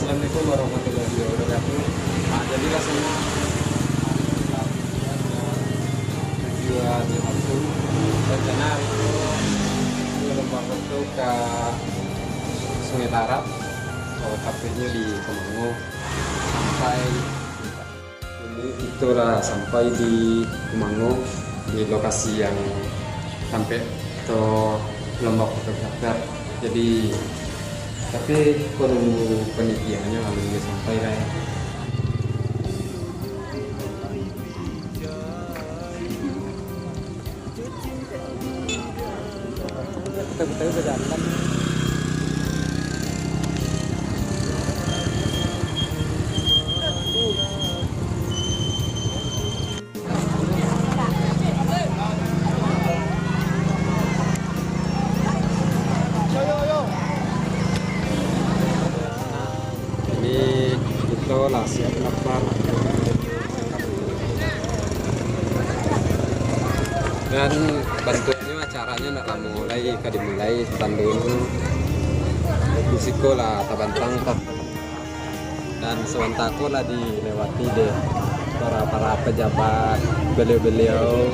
Assalamualaikum warahmatullahi wabarakatuh. Nah, jadi rasanya tujuan aku rencana itu lomba foto ke Sungai Tarap, kafenya di Kemango sampai ini itulah sampai di Kemango di lokasi yang sampai ke lomba fotografer. Jadi tapi perlu penelitiannya lalu sampai lah ya. Kita berjalan. Lah siap lapar dan bentuknya acaranya nak lama mulai dimulai tandun musiko lah tabantang dan sementara lah dilewati deh para pejabat beliau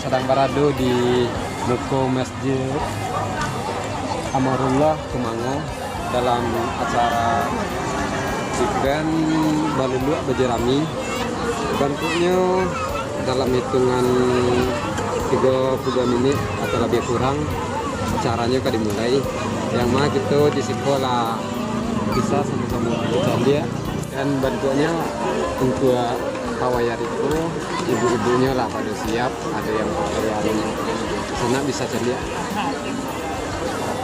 sedang beradu di muko Masjid Amarullah Kemango dalam acara event Baluluak Bajerami. Bentuknya dalam hitungan 30 menit atau lebih kurang acaranya kan dimulai. Yang mah kita di sekolah bisa sama-sama belajar dia dan bentuknya untuk pawayar itu ibu-ibunya lah pada siap, ada yang sana bisa ceria.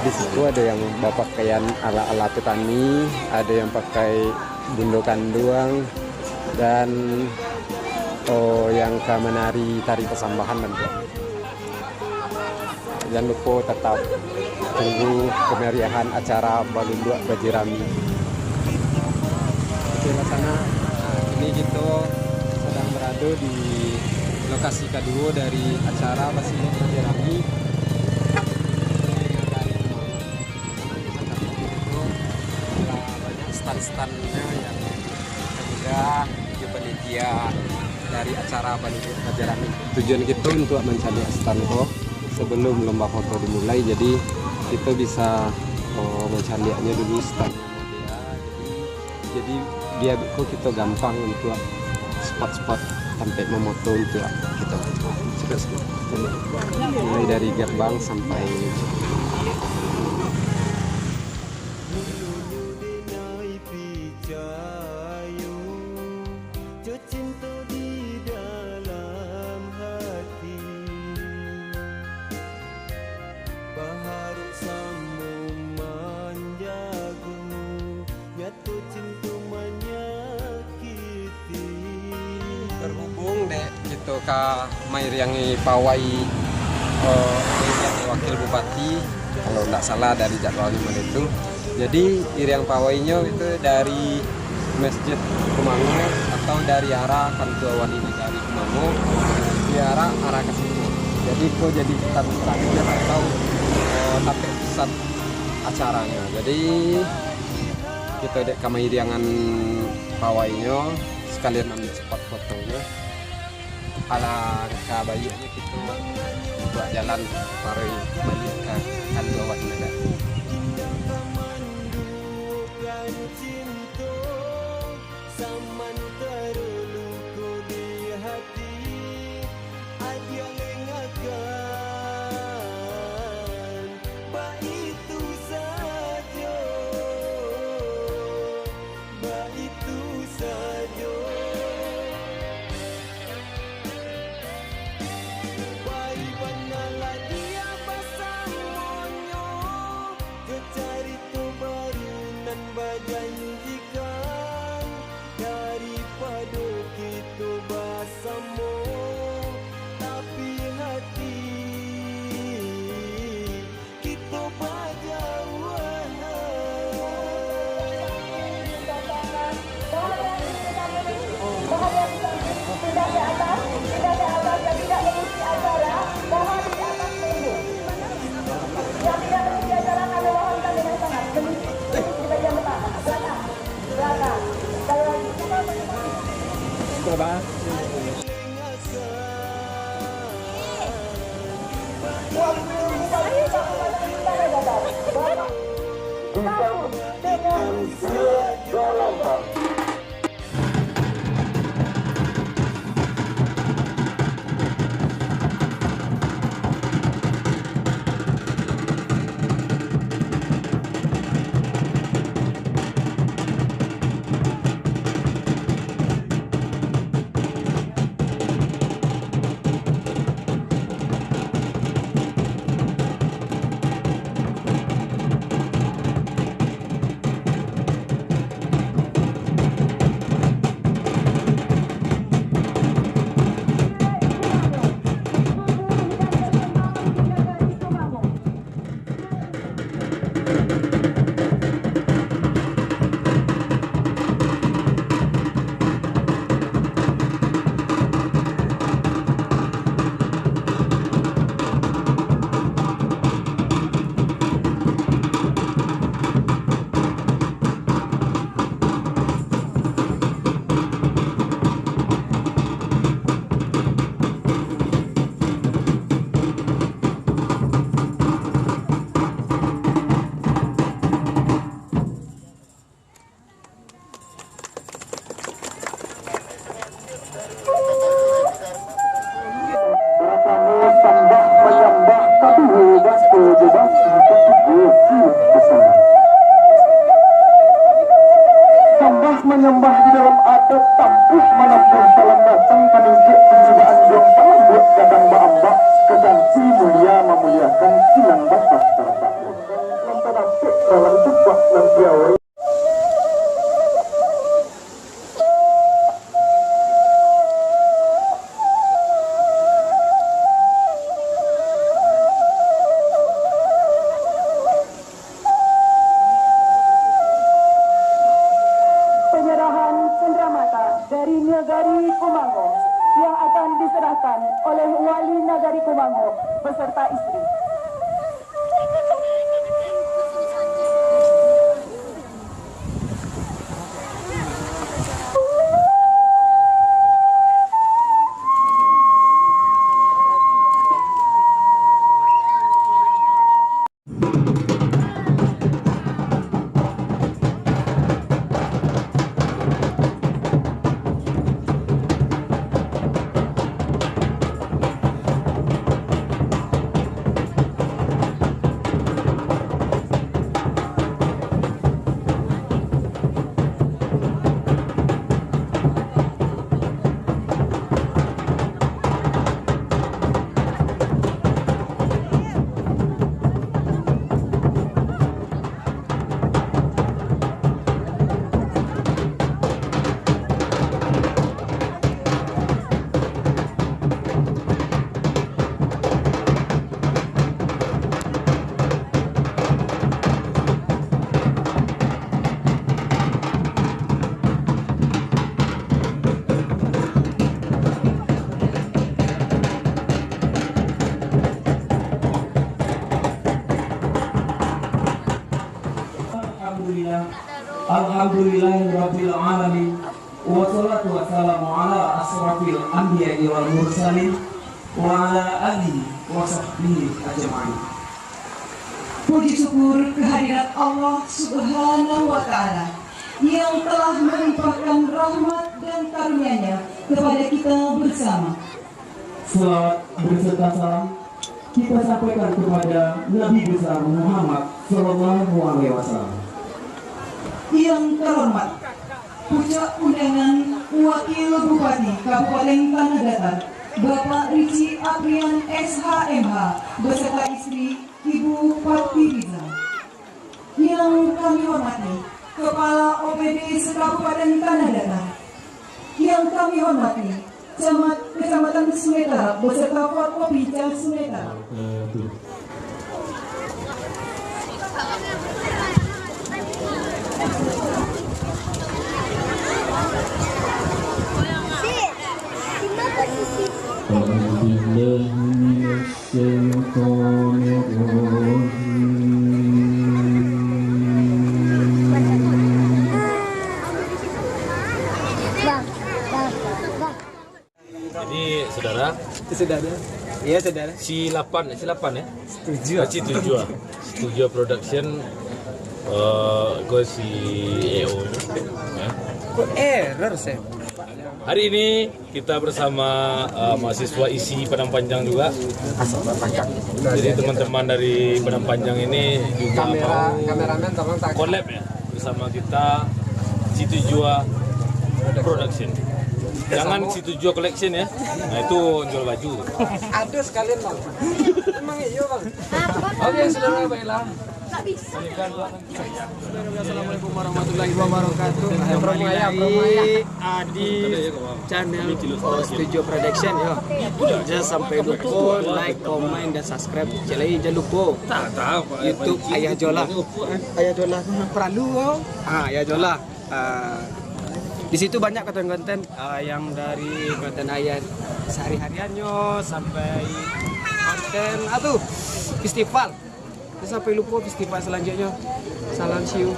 Di situ ada yang pakaian ala-ala petani, ada yang pakai bundokan doang, dan yang ke menari tari pesambahan nanti. Jangan lupa tetap tunggu kemeriahan acara Baluluak Bajerami. Oke, sana ini gitu sedang berada di lokasi kedua dari acara Baluluak Bajerami. Stand-standnya yang sudah panitia dari acara Baluluak Bajerami. Tujuan kita untuk mencari stand kok sebelum lomba foto dimulai, jadi kita bisa mencarinya dulu stand dia. Jadi dia kok kita gampang untuk spot-spot sampai memoto untuk kita. Mulai dari gerbang sampai berhubung deh gitu ke Mairiangi Pawai wakil bupati kalau tidak salah dari jadwalnya itu. Jadi Iriang Pawainya itu dari Masjid Kemango atau dari arah Kantua ini dari Kemango di arah ke sini. Jadi kok jadi terakhirnya atau tapi pusat acaranya. Jadi kita dek ke Mairiangan Pawainya sekalian ambil spot fotonya ala kabayanya kita buat jalan para balik ke Kantua ini. Bang. Menyembah di dalam adat tampus manapun salam datang peningkit penjibaan jong pengebut kadang baambak keganti mulia memuliakan silang basah tersakut memperapik dalam jubah dan piawai. Penyerahan cenderamata dari Nagari Kumango yang akan diserahkan oleh Wali Nagari Kumango beserta istri. Alhamdulillahirabbil alamin wassalatu wassalamu ala asrafil anbiya'i wal mursalin wa ala alihi wa sahbihi ajma'in. Puji syukur kehadirat Allah Subhanahu wa Ta'ala yang telah melimpahkan rahmat dan karunia-Nya kepada kita bersama. Selawat berserta salam kita sampaikan kepada Nabi besar Muhammad sallallahu alaihi wasallam. Yang terhormat Pucuk Undangan Wakil Bupati Kabupaten Tanah Datar Bapak Rici Aprian SHMH beserta istri Ibu Fatiriza. Yang kami hormati Kepala OPD Kabupaten Tanah Datar. Yang kami hormati Kecamatan Sunetara beserta Forkopimda Sunetara. Bang. saudara. Saudara. Iya saudara. Si8 ya. Setuju. Setuju Production. Gue si EO ya. Kok error saya? Hari ini kita bersama mahasiswa isi Padang Panjang juga. Jadi teman-teman dari Padang Panjang ini juga Kameramen tolong tak. collab ya bersama kita Situ Jua Production. Jangan Situ Jua Collection ya. Nah itu jual baju. Ada sekalian bang. Emang iya bang. Oke saudara baiklah. Assalamualaikum warahmatullahi wabarakatuh. Promoai Adi channel Studio Production yo. Jangan sampai lupa like, comment dan subscribe. Jangan lupa YouTube Ayah Jola. Ayah Jola perlu. Ayah Jola. Di situ banyak konten-konten yang dari konten ayah sehari-hariannya sampai konten festival. Sampai lupa festival selanjutnya. Salam siu.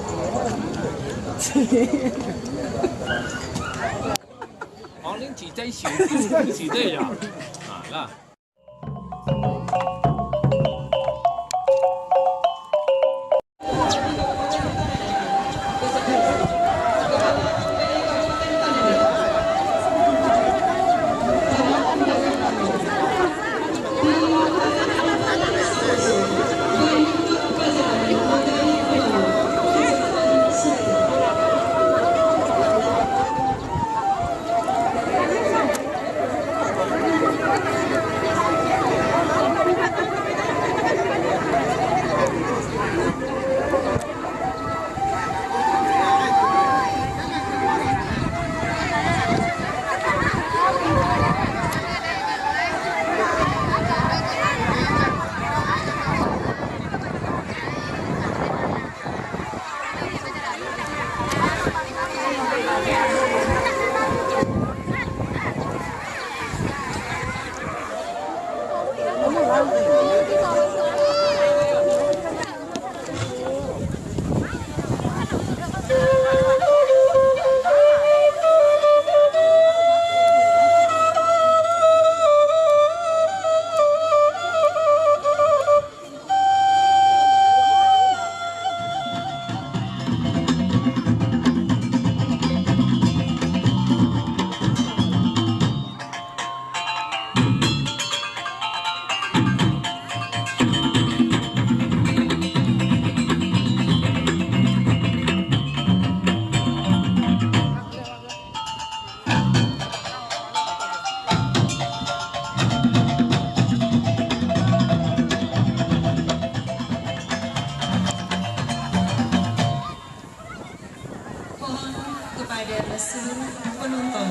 Orang cerita siu, cerita ya. Lah. kepada seluruh penonton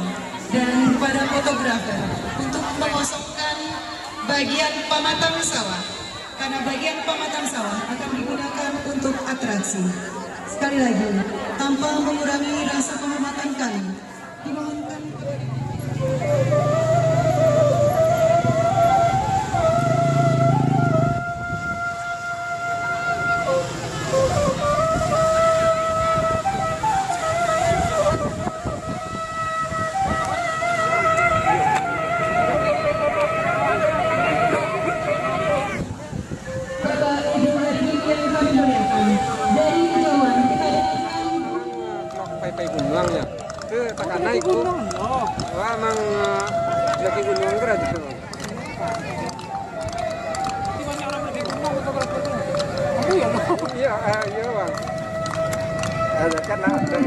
dan para fotografer untuk mengosongkan bagian pematang sawah, karena bagian pematang sawah akan digunakan untuk atraksi. Sekali lagi, tanpa mengurangi rasa penghormatan kami, dimohonkan Pai gunung ya. Itu tekan naik gunung. Wah emang lagi gunung keras itu. Banyak orang lagi gunung fotografer itu. Kamu ya? Iya, iya bang. Ada kan ada.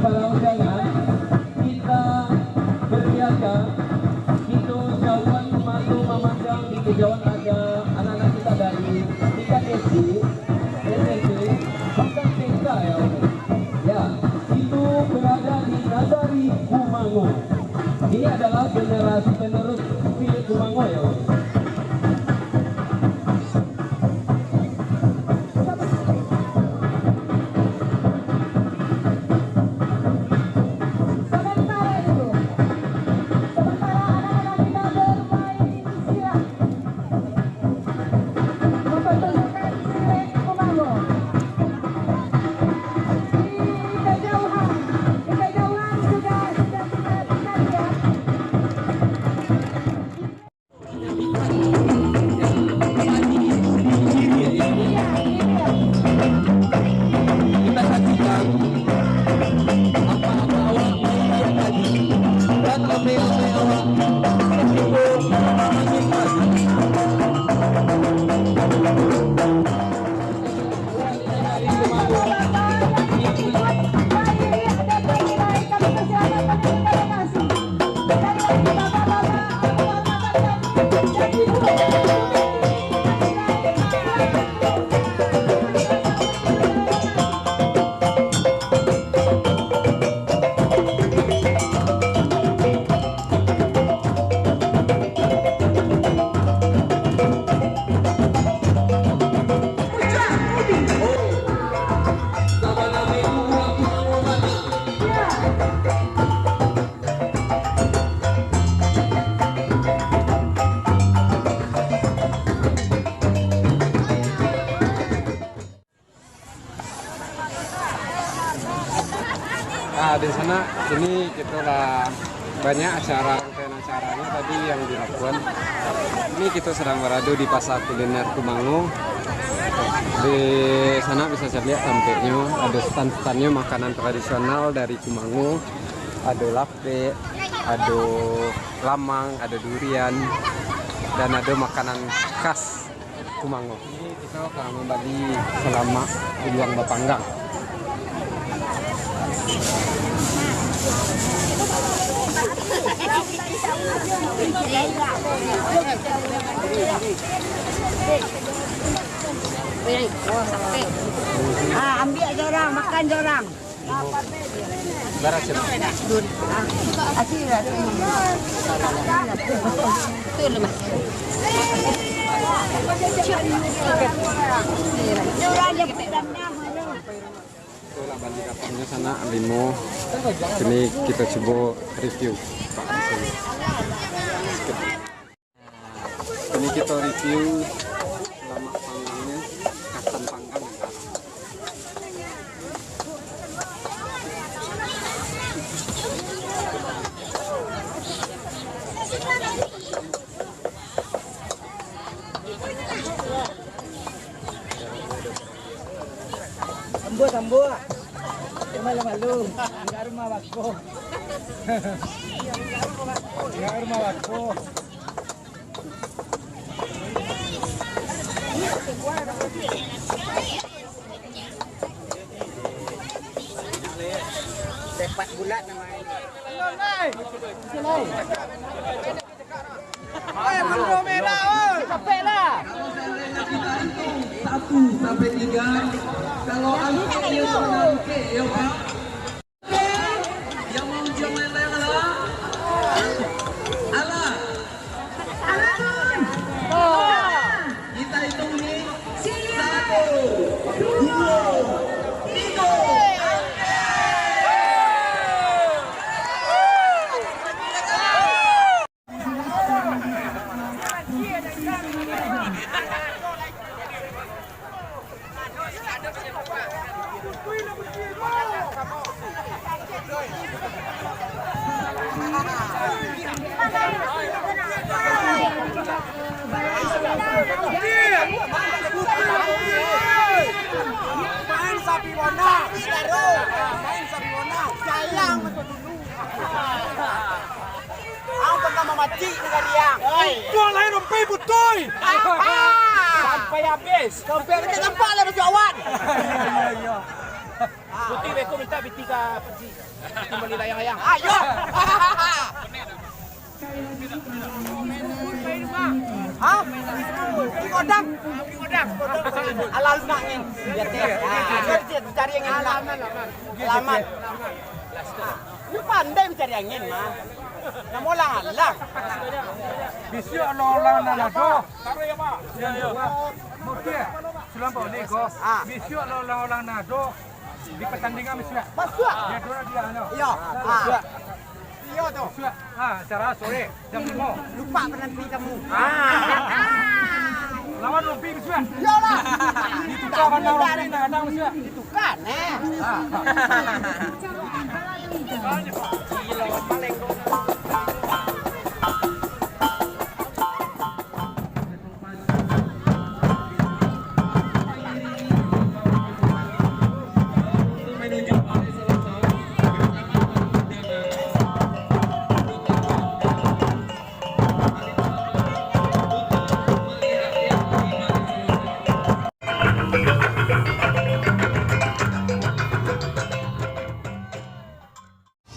para undangan kita berniaga itu jauhan malu memandang di kejauhan ada anak-anak kita dari tingkat SD, SMP, bahkan TK ya Om. Ya, itu berada di Nagari Kumango. Ini adalah generasi penerus milik Kumango ya Om. Nah, di sana ini gitulah banyak rangkaian acaranya tadi yang dilakukan. Ini kita sedang berada di pasar kuliner Kumango. Di sana bisa saya lihat tampilnya ada stand-standnya makanan tradisional dari Kumango. Ada lape, ada lamang, ada durian, dan ada makanan khas Kumango. Ini kita akan membagi selama Uluang Bapanggang. Ambil dorang, makan dorang. Darah siapa? Asyik lah. Tu lemas. Dorang dia pedangnya. Itulah balik kapalnya sana limo. Ini kita coba review. Ini kita review selama panggangnya kasan panggang. Sambo. Malu-malu. Enggak rumah waktu. Enggak rumah waktu. Sepak bulat namanya. Bendera merah, oi. Capek lah. 1 sampai 3. Kalau angke ya angke ya Pak. Yang mau ujian lain-lain ala. Kita hitung nih. 1, 2, 3. Main sapi wona, main sapi wona, sayang betul dulu. Apa kamu mati dengan dia? Kau lahir rompi betul. Sampai habis. Sampai kita tempat lah berjauhan. Putih beko minta bitika pergi. Kembali layang-layang. Ayo. Hah? Kodang. Alal nangin. Biar dia cari angin Alaman. Lu pandai mencari angin mah. Nama orang Allah. Bisu orang nado. Ya. Mungkin selampau ni ko. Bisu orang nado di pertandingan mesti. Masuk. Dia dia ano. Iya. Iya tu. Acara sore jam 5. Lupa penanti kamu. Lawan Lumpi mesti. Iyalah. Ditukar mana Lumpi kadang mesti. Ditukar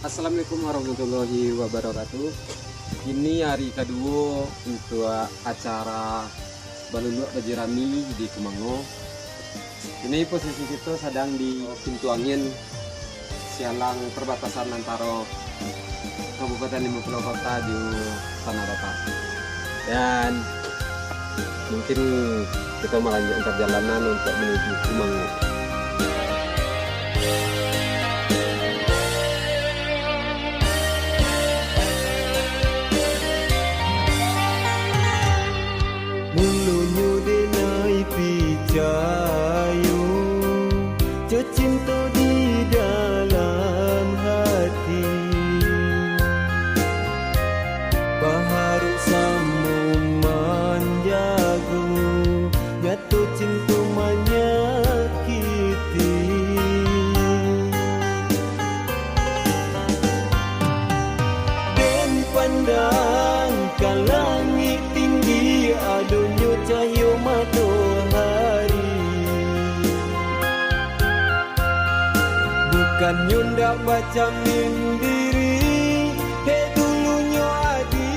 Assalamualaikum warahmatullahi wabarakatuh. Ini hari kedua untuk acara Baluluak Bajirami di Kumango. Ini posisi kita sedang di pintu angin sialang perbatasan antara Kabupaten 50 Kota di Tanah Datar. Dan mungkin kita melanjutkan perjalanan untuk menuju Kumango. Mulunyo denai picayo Cinta di dalam hati Baharu samu manjago Jatuh cinta menyakiti Dan pandang ke langit tinggi Adunyo cahaya matahari Bukan nyunda baca mindiri He dulunya adi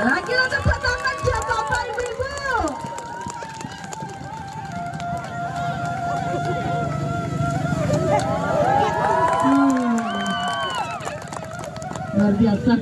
Lagi tepuk tangan siapa Bapak Ibu-ibu. Luar biasa.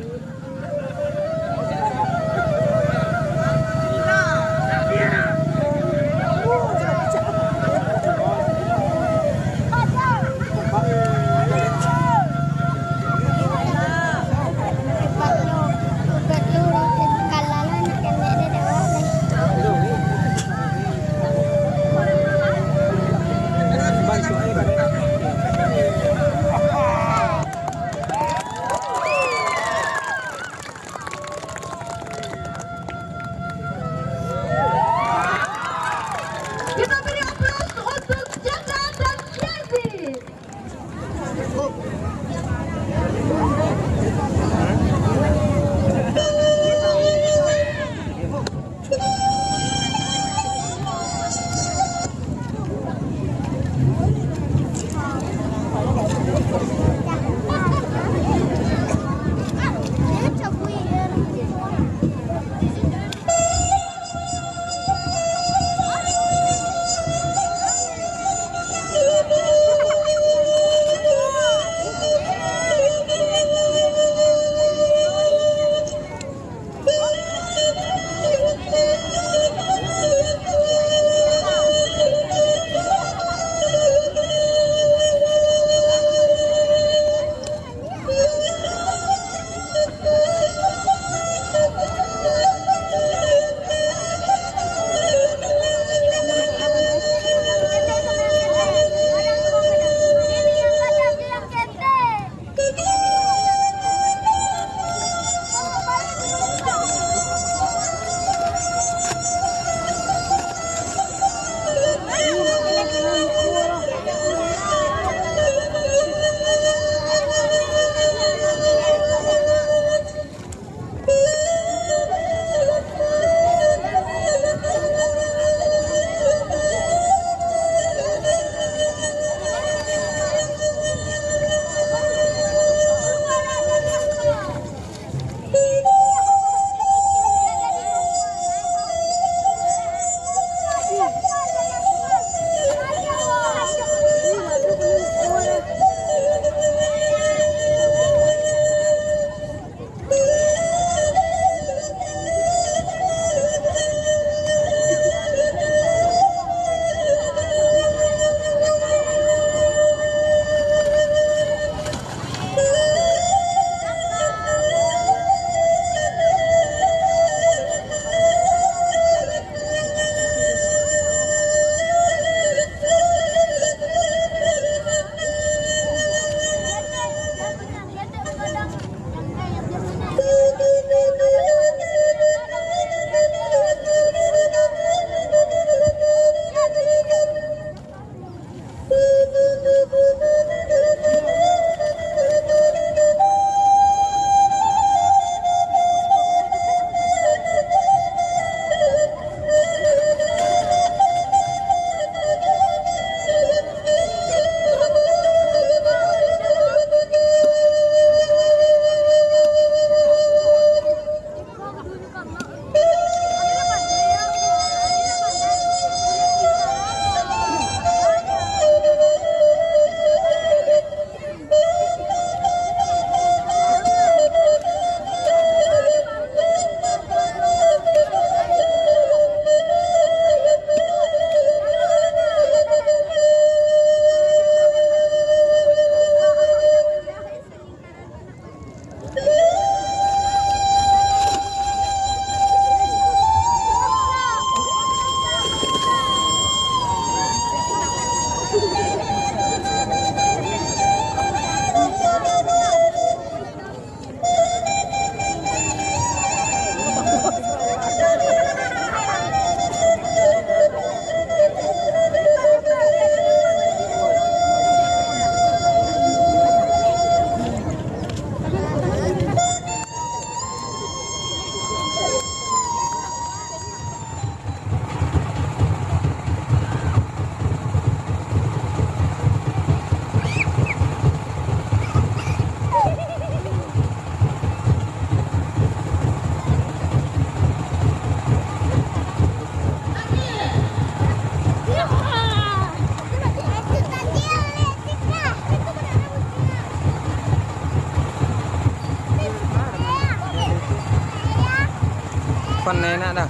Pan enak dah.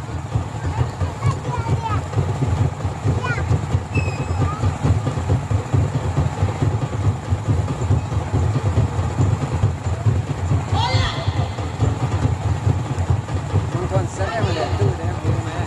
Konsep ada tu dia rumah.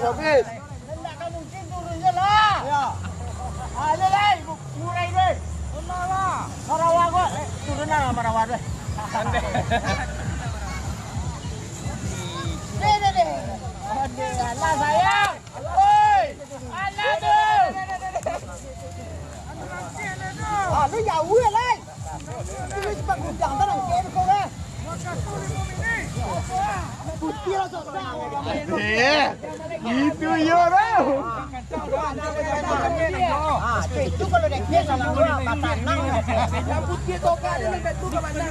Lapis. Nak mungkin turun je lah. Ya. Ada lah, murai deh. Benar lah. Sarawak kok. Turun lah Sarawak deh. Deh. Alah sayang. Oi. Alah tu. Ah, lu jauh ya lah. Lu cepat gudang tu nak game kau dah. Putih lah susah. Itu yo tau. Itu kalau dah game sama orang tanang. Yang putih toka dia lepas tu ke mana?